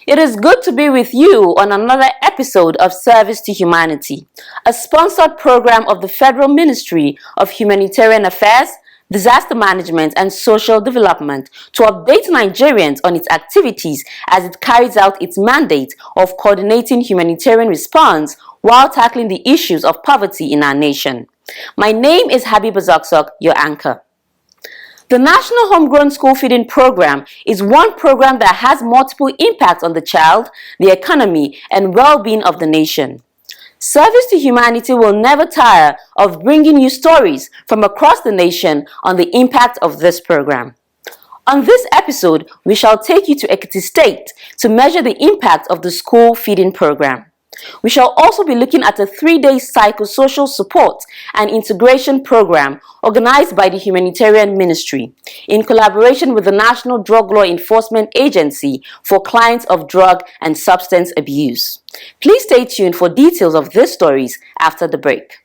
It is good to be with you on another episode of Service to Humanity, a sponsored program of the Federal Ministry of Humanitarian Affairs, Disaster Management and Social Development to update Nigerians on its activities as it carries out its mandate of coordinating humanitarian response while tackling the issues of poverty in our nation. My name is Habiba Zakzok, your anchor. The National Homegrown School Feeding Program is one program that has multiple impacts on the child, the economy, and well-being of the nation. Service to Humanity will never tire of bringing you stories from across the nation on the impact of this program. On this episode, we shall take you to Ekiti State to measure the impact of the school feeding program. We shall also be looking at a 3-day psychosocial support and integration program organized by the Humanitarian Ministry in collaboration with the National Drug Law Enforcement Agency for clients of drug and substance abuse. Please stay tuned for details of these stories after the break.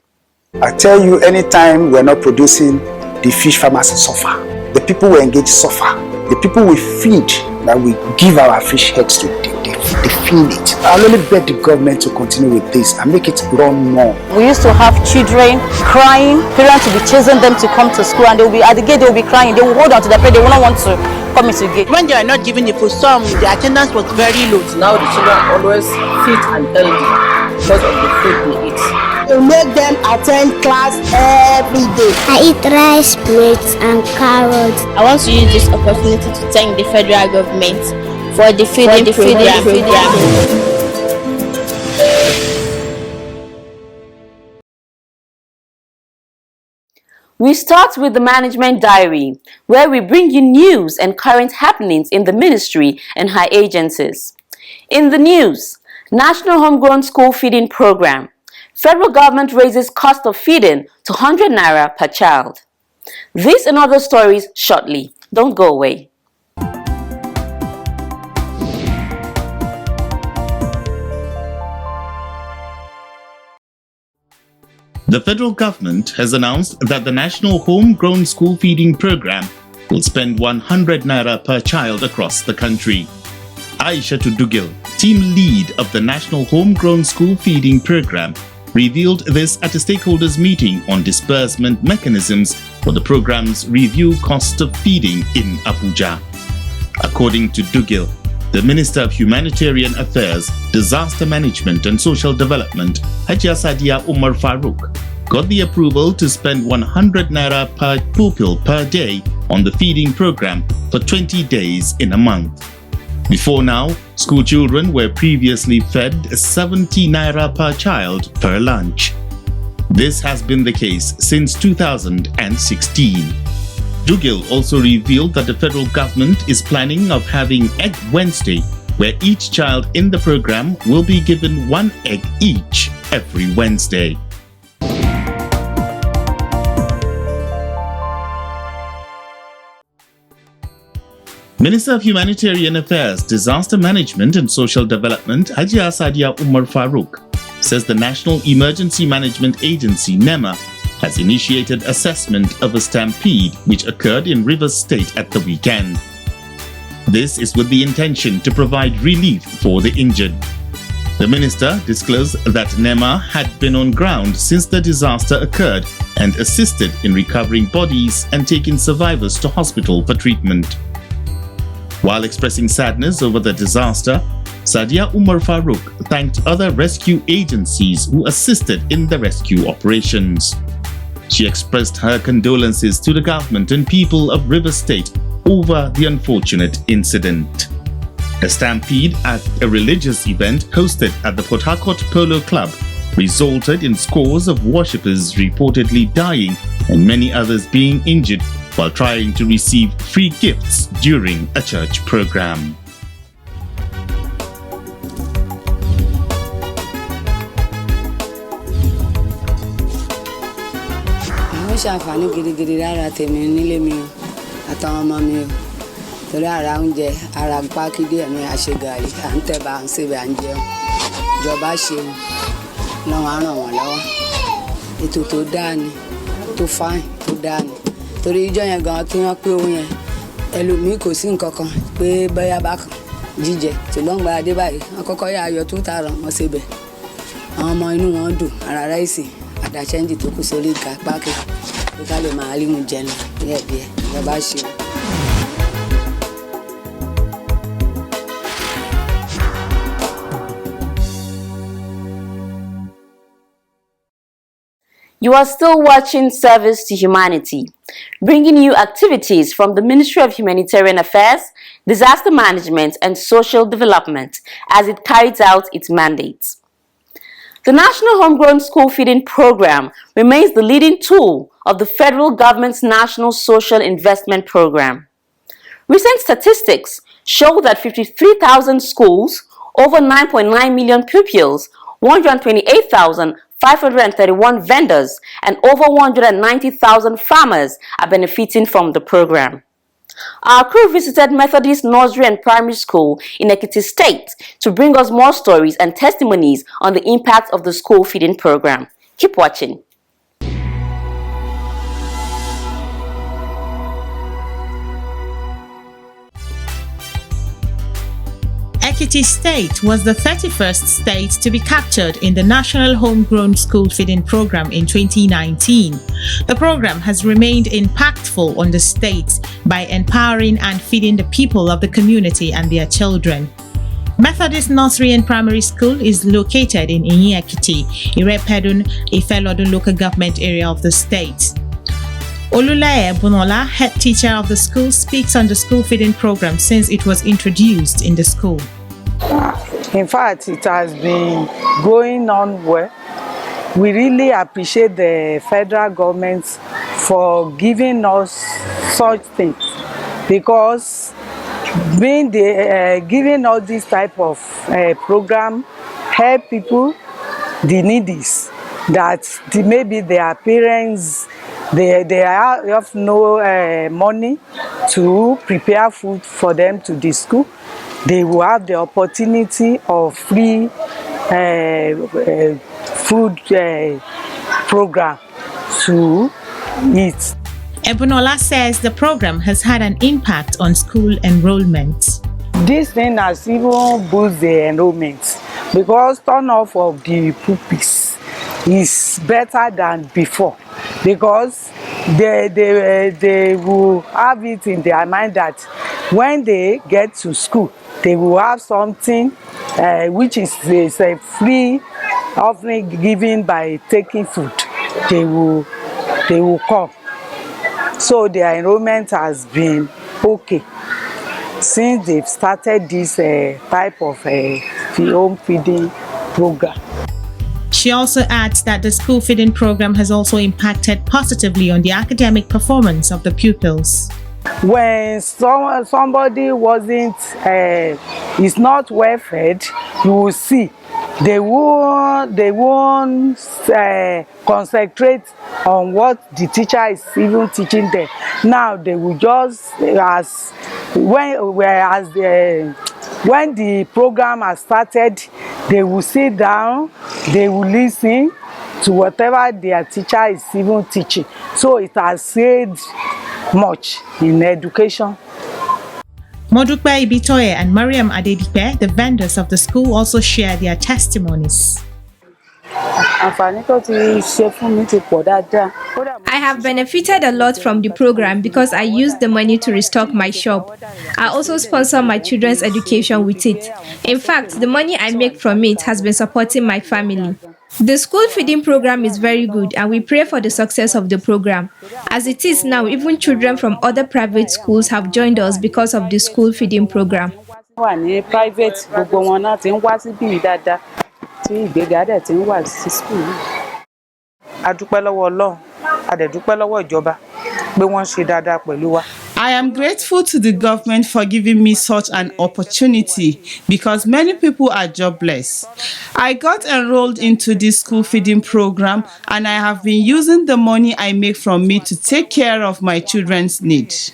I tell you, anytime we're not producing, the fish farmers suffer. The people we engage suffer. The people we feed, that we give our fish heads to, they feel it. I'll only beg the government to continue with this and make it run more. We used to have children crying, parents will be chasing them to come to school, and they will be at the gate, they will be crying, they will hold on to the plate, they will not want to come into the gate. When they are not giving the food, the attendance was very low. Now the children are always fit and healthy because of the food they eat. To make them attend class every day. I eat rice, plates and carrots. I want to use this opportunity to thank the federal government for the feeding program. We start with the Management Diary, where we bring you news and current happenings in the ministry and her agencies. In the news, National Homegrown School Feeding Program. Federal government raises cost of feeding to 100 naira per child. These and other stories shortly. Don't go away. The federal government has announced that the National Homegrown School Feeding Program will spend 100 naira per child across the country. Aisha Dugil, team lead of the National Homegrown School Feeding Program, revealed this at a stakeholders meeting on disbursement mechanisms for the program's review cost of feeding in Abuja. According to Dugil, the Minister of Humanitarian Affairs, Disaster Management and Social Development, Hajia Sadia Umar Farouk, got the approval to spend 100 naira per pupil per day on the feeding program for 20 days in a month. Before now, school children were previously fed 70 naira per child per lunch. This has been the case since 2016. Dugil also revealed that the federal government is planning of having Egg Wednesday, where each child in the program will be given 1 egg each every Wednesday. Minister of Humanitarian Affairs, Disaster Management and Social Development, Hajia Sadia Umar Farouk, says the National Emergency Management Agency, NEMA, has initiated assessment of a stampede which occurred in Rivers State at the weekend. This is with the intention to provide relief for the injured. The minister disclosed that NEMA had been on ground since the disaster occurred and assisted in recovering bodies and taking survivors to hospital for treatment. While expressing sadness over the disaster, Sadia Umar Farouk thanked other rescue agencies who assisted in the rescue operations. She expressed her condolences to the government and people of Rivers State over the unfortunate incident. A stampede at a religious event hosted at the Port Harcourt Polo Club resulted in scores of worshippers reportedly dying and many others being injured while trying to receive free gifts during a church program. ṣàǹfààní gidigidi lára tèmi nílé mi o àtàwọn ọmọ mi o torí ara oúnjẹ ara pákí díẹ̀ ní àṣegàrí à ń tẹ̀bà à ń ṣèbẹ̀ à ń jẹun ìjọba ṣeun lọ́wọ́ á ràn wọ́n lọ́wọ́ ètò tó dáa ni tó fáìn tó dáa ni torí ìjọ yẹn gan tí wọ́n pé owó yẹn ẹlòmíì kò sí nǹkan kan pé bóyá bákan jíjẹ tí ló ń gba adé báyìí wọ́n kọ́kọ́ yà ayọ̀ 2000 wọ́n ṣe bẹ̀ àwọn ọmọ inú wọn dùn ara ráìsì àdàṣẹ́ńdì tó kù sórí ìka pákí kí ká lè máa rí wọn jẹun díẹ̀díẹ̀ ìjọba ṣe. You are still watching Service to Humanity, bringing you activities from the Ministry of Humanitarian Affairs, Disaster Management and Social Development as it carries out its mandate. The National Homegrown School Feeding Program remains the leading tool of the federal government's National Social Investment Program. Recent statistics show that 53,000 schools, over 9.9 million pupils, 128,531 vendors, and over 190,000 farmers are benefiting from the program. Our crew visited Methodist Nursery and Primary School in Ekiti State to bring us more stories and testimonies on the impact of the school feeding program. Keep watching. Ekiti State was the 31st state to be captured in the National Homegrown School Feeding Program in 2019. The program has remained impactful on the state by empowering and feeding the people of the community and their children. Methodist Nursery and Primary School is located in Ekiti, Irepedun, Ifelodun local government area of the state. Olulaye Bunola, head teacher of the school, speaks on the school feeding program since it was introduced in the school. In fact, it has been going on well. We really appreciate the federal government for giving us such things, because giving us this type of program help people, the needies, that maybe their parents they have no money to prepare food for them to the school. They will have the opportunity of free food program to eat. Ebunola says the program has had an impact on school enrollment. This thing has even boosted the enrollment, because turnoff of the pupils is better than before, because they will have it in their mind that when they get to school, they will have something which is a free offering given by taking food. They will come. So their enrollment has been okay since they've started this type of home feeding program. She also adds that the school feeding program has also impacted positively on the academic performance of the pupils. When somebody is not well fed, you will see they won't concentrate on what the teacher is even teaching them. Now they will just when the program has started, they will sit down, they will listen to whatever their teacher is even teaching. So it has saved much in education. Modupe Ibitoye and Mariam Adedipe, the vendors of the school, also share their testimonies. I have benefited a lot from the program because I use the money to restock my shop. I also sponsor my children's education with it. In fact, the money I make from it has been supporting my family. The school feeding program is very good, and we pray for the success of the program. As it is now, even children from other private schools have joined us because of the school feeding program. I am grateful to the government for giving me such an opportunity, because many people are jobless. I got enrolled into this school feeding program, and I have been using the money I make from it to take care of my children's needs.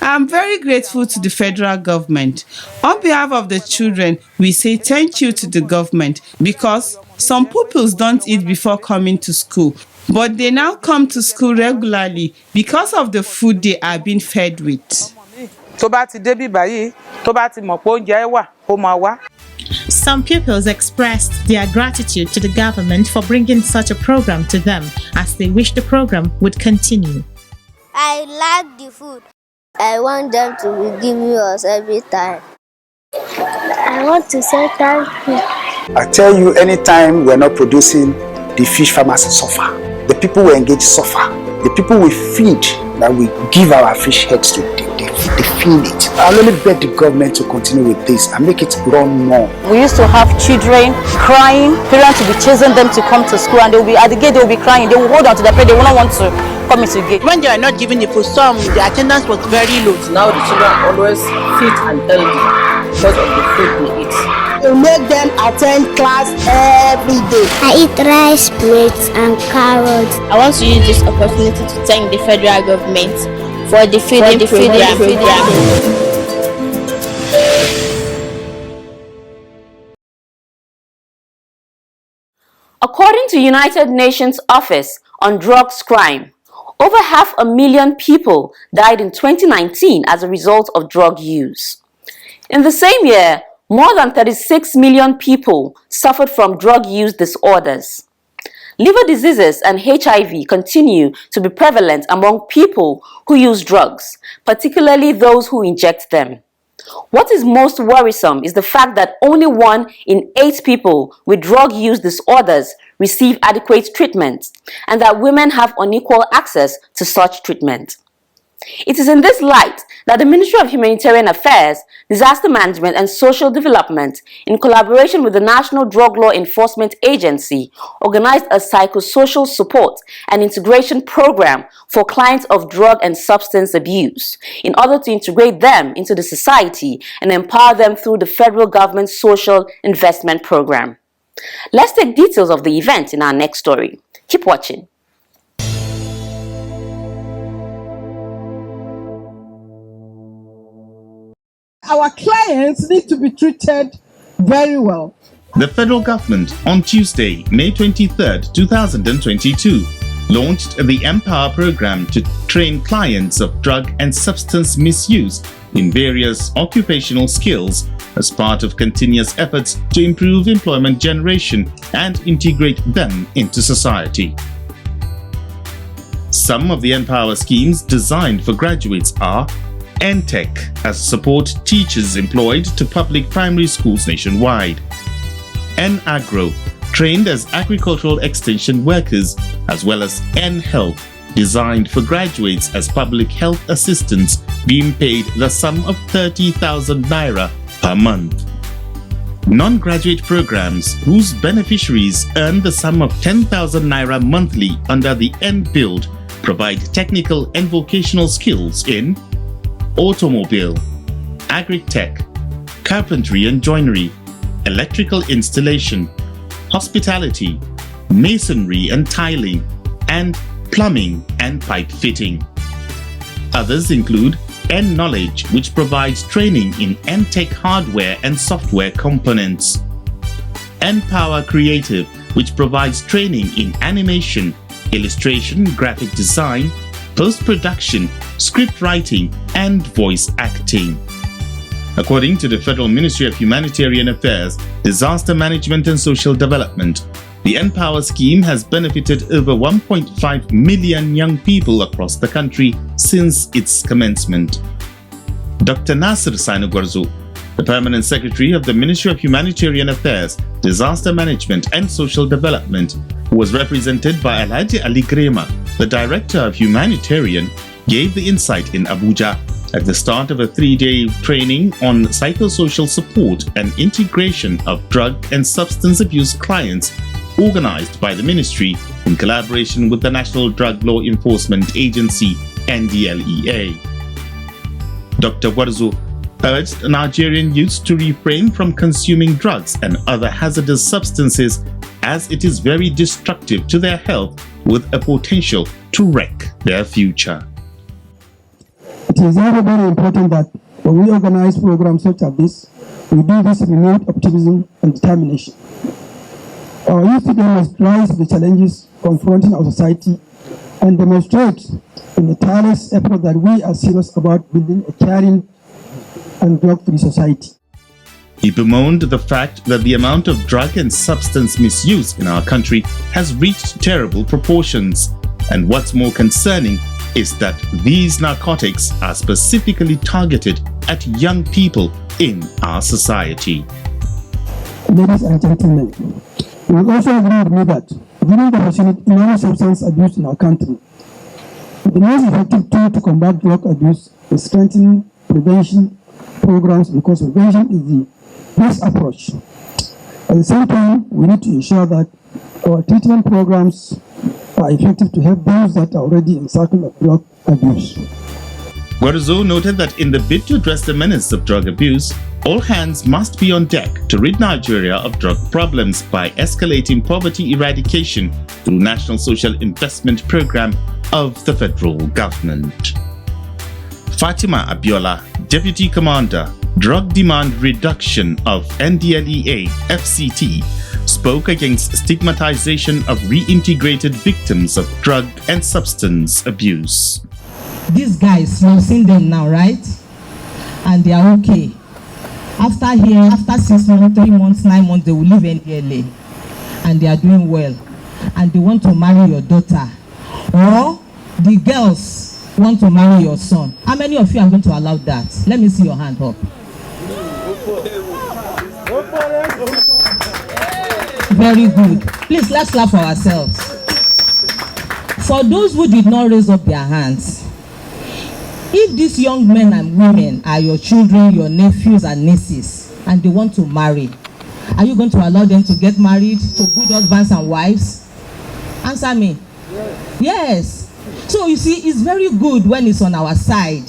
I am very grateful to the federal government. On behalf of the children, we say thank you to the government, because some pupils don't eat before coming to school, but they now come to school regularly because of the food they are being fed with. tó bá ti débí báyìí tó bá ti mọ̀ pé oúnjẹ wà ó máa wá. Some pupils expressed their gratitude to the government for bringing such a program to them, as they wish the program would continue. I like the food. I want them to be giving us every time. I want to say thank you. I tell you, anytime we're not producing, the fish farmers suffer. The people we engage suffer. The people we feed, that we give our fish heads to, they feel it. I'll only beg the government to continue with this and make it run more. We used to have children crying, parents will be chasing them to come to school, and they will be at the gate, they will be crying, they will hold on to the plate, they will not want to come into the gate. When they are not giving the food, the attendance was very low. Now the children are always fit and healthy because of the food they eat. To make them attend class every day. I eat rice, meat, and carrots. I want to use this opportunity to thank the federal government for the feeding program. According to United Nations Office on Drugs Crime, over 500,000 people died in 2019 as a result of drug use. In the same year, more than 36 million people suffered from drug use disorders. Liver diseases and HIV continue to be prevalent among people who use drugs, particularly those who inject them. What is most worrisome is the fact that only 1 in 8 people with drug use disorders receive adequate treatment, and that women have unequal access to such treatment. It is in this light that the Ministry of Humanitarian Affairs, Disaster Management and Social Development, in collaboration with the National Drug Law Enforcement Agency, organized a psychosocial support and integration program for clients of drug and substance abuse in order to integrate them into the society and empower them through the federal government's social investment program. Let's take details of the event in our next story. Keep watching. Our clients need to be treated very well. The federal government on Tuesday, May 23, 2022, launched the Empower program to train clients of drug and substance misuse in various occupational skills as part of continuous efforts to improve employment generation and integrate them into society. Some of the Empower schemes designed for graduates are NTech, as support teachers employed to public primary schools nationwide. NAgro, trained as agricultural extension workers, as well as NHealth, designed for graduates as public health assistants being paid the sum of 30,000 naira per month. Non-graduate programs whose beneficiaries earn the sum of 10,000 naira monthly under the NBuild provide technical and vocational skills in automobile, agri-tech, carpentry and joinery, electrical installation, hospitality, masonry and tiling, and plumbing and pipe fitting. Others include N-Knowledge, which provides training in N-Tech hardware and software components. N-Power Creative, which provides training in animation, illustration, graphic design, post-production, script writing, and voice acting. According to the Federal Ministry of Humanitarian Affairs, Disaster Management and Social Development, the Empower scheme has benefited over 1.5 million young people across the country since its commencement. Dr. Nasir Sanugwarzo, the Permanent Secretary of the Ministry of Humanitarian Affairs, Disaster Management and Social Development, who was represented by Alhaji Ali Grema, the Director of Humanitarian, gave the insight in Abuja at the start of a 3-day training on psychosocial support and integration of drug and substance abuse clients organized by the ministry in collaboration with the National Drug Law Enforcement Agency, NDLEA. Dr. Warzo urged Nigerian youths to refrain from consuming drugs and other hazardous substances as it is very destructive to their health with a potential to wreck their future. It is very, very important that when we organize programs such as this, we do this with renewed optimism and determination. Our youth today must rise to the challenges confronting our society and demonstrate in the tireless effort that we are serious about building a caring and drug-free society. He bemoaned the fact that the amount of drug and substance misuse in our country has reached terrible proportions. And what's more concerning is that these narcotics are specifically targeted at young people in our society. Ladies and gentlemen, you will also agree with me that given the opportunity in our substance abuse in our country, the most effective tool to combat drug abuse is strengthening prevention programs, because prevention is the best approach. At the same time, we need to ensure that our treatment programs are effective to help those that are already in cycle of drug abuse. Guarzo noted that in the bid to address the menace of drug abuse, all hands must be on deck to rid Nigeria of drug problems by escalating poverty eradication through National Social Investment Program of the federal government. Fatima Abiola, Deputy Commander, Drug Demand Reduction of NDLEA FCT, spoke against stigmatization of reintegrated victims of drug and substance abuse. These guys, you've seen them now, right? And they are okay. After 6 months, 3 months, 9 months, they will leave NDLEA. And they are doing well. And they want to marry your daughter. Or the girls want to marry your son. How many of you are going to allow that? Let me see your hand up. Very good. Please, let's clap for ourselves. For those who did not raise up their hands, if these young men and women are your children, your nephews and nieces, and they want to marry, are you going to allow them to get married to good husbands and wives? Answer me. Yes. So you see, it's very good when it's on our side.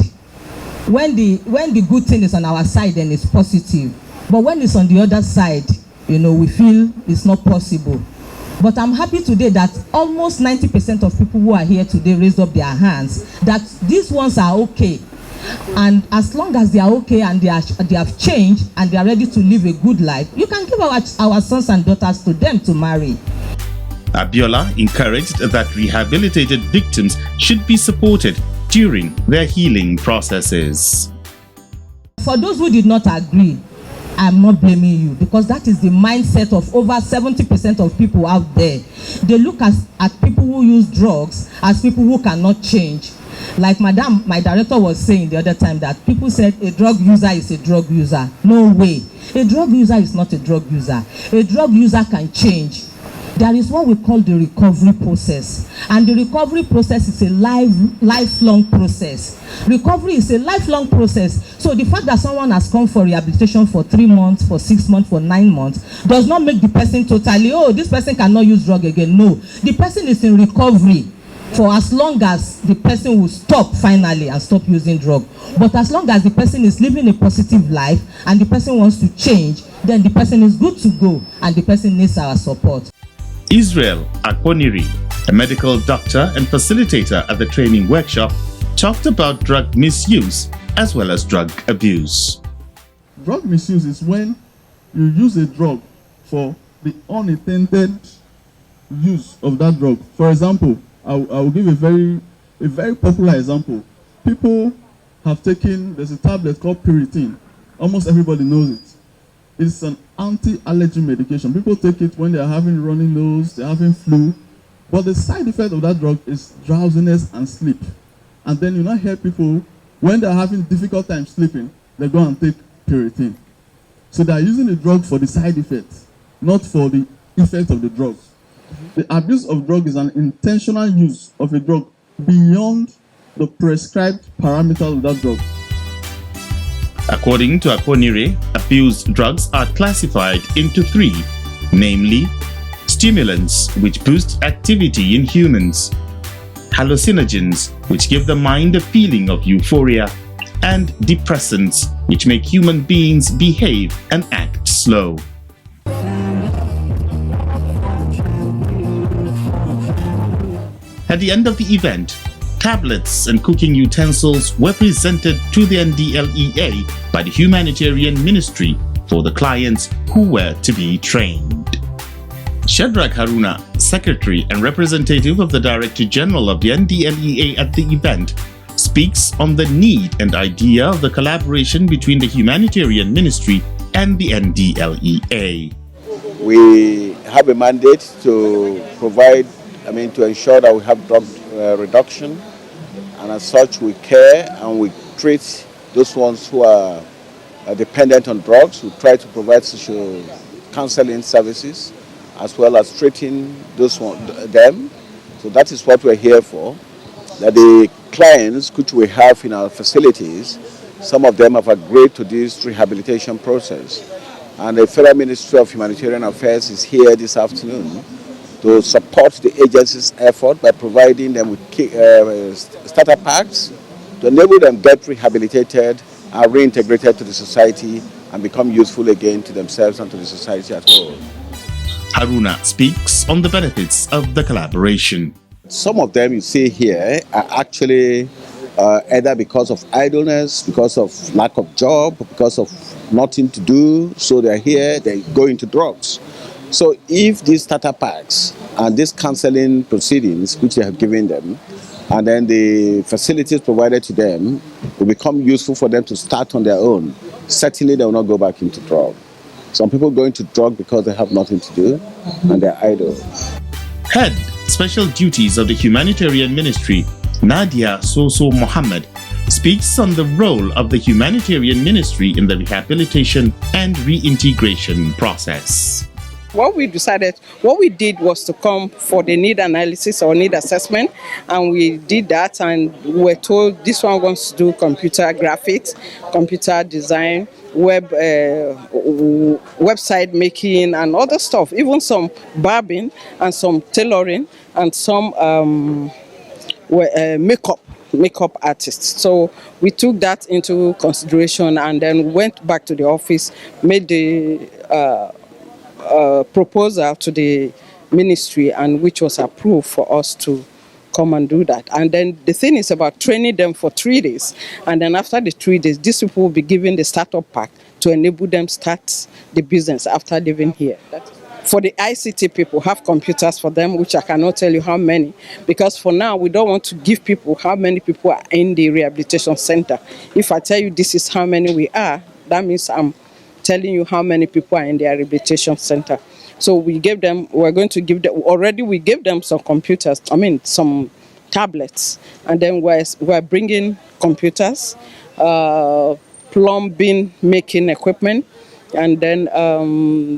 When the good thing is on our side, then it's positive. But when it's on the other side, we feel it's not possible. But I'm happy today that almost 90% of people who are here today raised up their hands, that these ones are okay. And as long as they are okay and they have changed and they are ready to live a good life, you can give our sons and daughters to them to marry. Abiola encouraged that rehabilitated victims should be supported during their healing processes. For those who did not agree, I'm not blaming you, because that is the mindset of over 70% of people out there. They look at people who use drugs as people who cannot change. Like Madam, my director was saying the other time, that people said a drug user is a drug user. No way. A drug user is not a drug user. A drug user can change. There is what we call the recovery process. And the recovery process is a lifelong process. Recovery is a lifelong process. So the fact that someone has come for rehabilitation for 3 months, for 6 months, for 9 months, does not make the person totally, this person cannot use drug again. No. The person is in recovery for as long as the person will stop finally and stop using drug. But as long as the person is living a positive life and the person wants to change, then the person is good to go and the person needs our support. Israel Akponiri, a medical doctor and facilitator at the training workshop, talked about drug misuse as well as drug abuse. Drug misuse is when you use a drug for the unintended use of that drug. For example, I will give a very popular example. People have taken, there's a tablet called Piriton. Almost everybody knows it. It's an anti-allergy medication. People take it when they're having runny nose, they're having flu. But the side effect of that drug is drowsiness and sleep. And then you now hear people, when they're having difficult time sleeping, they go and take Piriton. So they're using the drug for the side effect, not for the effect of the drug. The abuse of drug is an intentional use of a drug beyond the prescribed parameters of that drug. According to Akponiri, abused drugs are classified into 3, namely stimulants, which boost activity in humans, hallucinogens, which give the mind a feeling of euphoria, and depressants, which make human beings behave and act slow. At the end of the event, tablets and cooking utensils were presented to the NDLEA by the Humanitarian Ministry for the clients who were to be trained. Shadrach Haruna, Secretary and representative of the Director General of the NDLEA at the event, speaks on the need and idea of the collaboration between the Humanitarian Ministry and the NDLEA. We have a mandate to provide, to ensure that we have drug reduction, and as such we care and we treat those ones who are dependent on drugs. We try to provide social counseling services as well as treating them. So that is what we're here for. That the clients which we have in our facilities, some of them have agreed to this rehabilitation process. And the Federal Ministry of Humanitarian Affairs is here this afternoon to support the agency's effort by providing them with starter packs to enable them get rehabilitated and reintegrated to the society and become useful again to themselves and to the society at whole. Haruna speaks on the benefits of the collaboration. Some of them you see here are actually either because of idleness, because of lack of job, because of nothing to do, so they're here, they go into drugs. So if these starter packs and these counseling proceedings which they have given them, and then the facilities provided to them will become useful for them to start on their own, certainly they will not go back into drug. Some people go into drug because they have nothing to do and they're idle. Head Special Duties of the Humanitarian Ministry, Nadia Soso Mohammed, speaks on the role of the Humanitarian Ministry in the rehabilitation and reintegration process. What we did was to come for the need analysis or need assessment, and we did that, and we were told this one wants to do computer graphics, computer design, website making and other stuff, even some barbing and some tailoring and some makeup artists. So we took that into consideration and then went back to the office, made the proposal to the ministry, and which was approved for us to come and do that. And then the thing is about training them for 3 days, and then after the 3 days these people will be given the startup pack to enable them start the business after living here. For the ICT people, have computers for them, which I cannot tell you how many, because for now we don't want to give people how many people are in the rehabilitation center. If I tell you this is how many we are, that means I'm telling you how many people are in the rehabilitation center. So we gave them, we gave them some computers, some tablets, and then we're bringing computers, plumbing making equipment, and then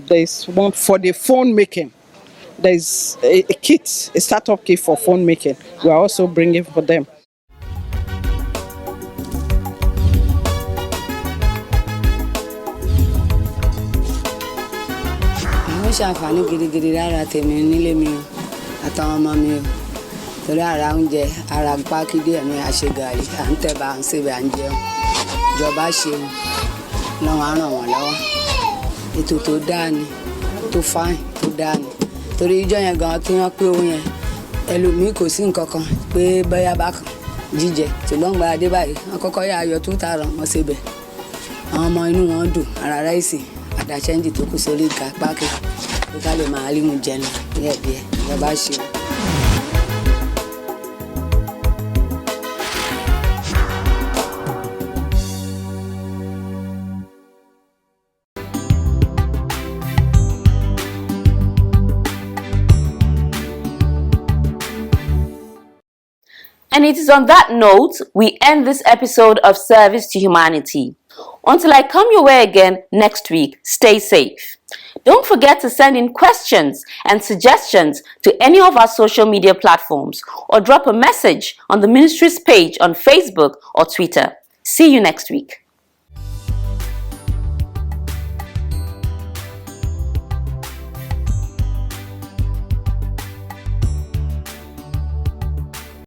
there's one for the phone making. There's a kit, a startup kit for phone making. We're also bringing for them. ṣàǹfààní gidigidi lára tèmi nílé mi o àtàwọn ọmọ mi o torí ara oúnjẹ ara pákídé ẹ̀ ní àṣegàrí à ń tẹ̀bà à ń ṣèbẹ̀ à ń jẹun ìjọba ṣeun lọ́wọ́ á ràn wọ́n lọ́wọ́ ètò tó dáa ni tó fáìn tó dáa ni torí ìjọ yẹn gan tí wọ́n pé owó yẹn ẹlòmíì kò sí nǹkan kan pé bóyá bákan jíjẹ ṣùgbọ́n gba adé báyìí wọ́n kọ́kọ́ yà ayọ̀ 2000 wọ́n ṣèbẹ̀ àwọn ọmọ inú wọn dùn ara ráìsì àdàṣẹ́ńdì tó kù sórí ìka pákí kó ká lè máa rí mu jẹun díẹ̀díẹ̀ ìjọba ṣe. And it is on that note we end this episode of Service to Humanity. Until I come your way again next week, stay safe. Don't forget to send in questions and suggestions to any of our social media platforms or drop a message on the ministry's page on Facebook or Twitter. See you next week.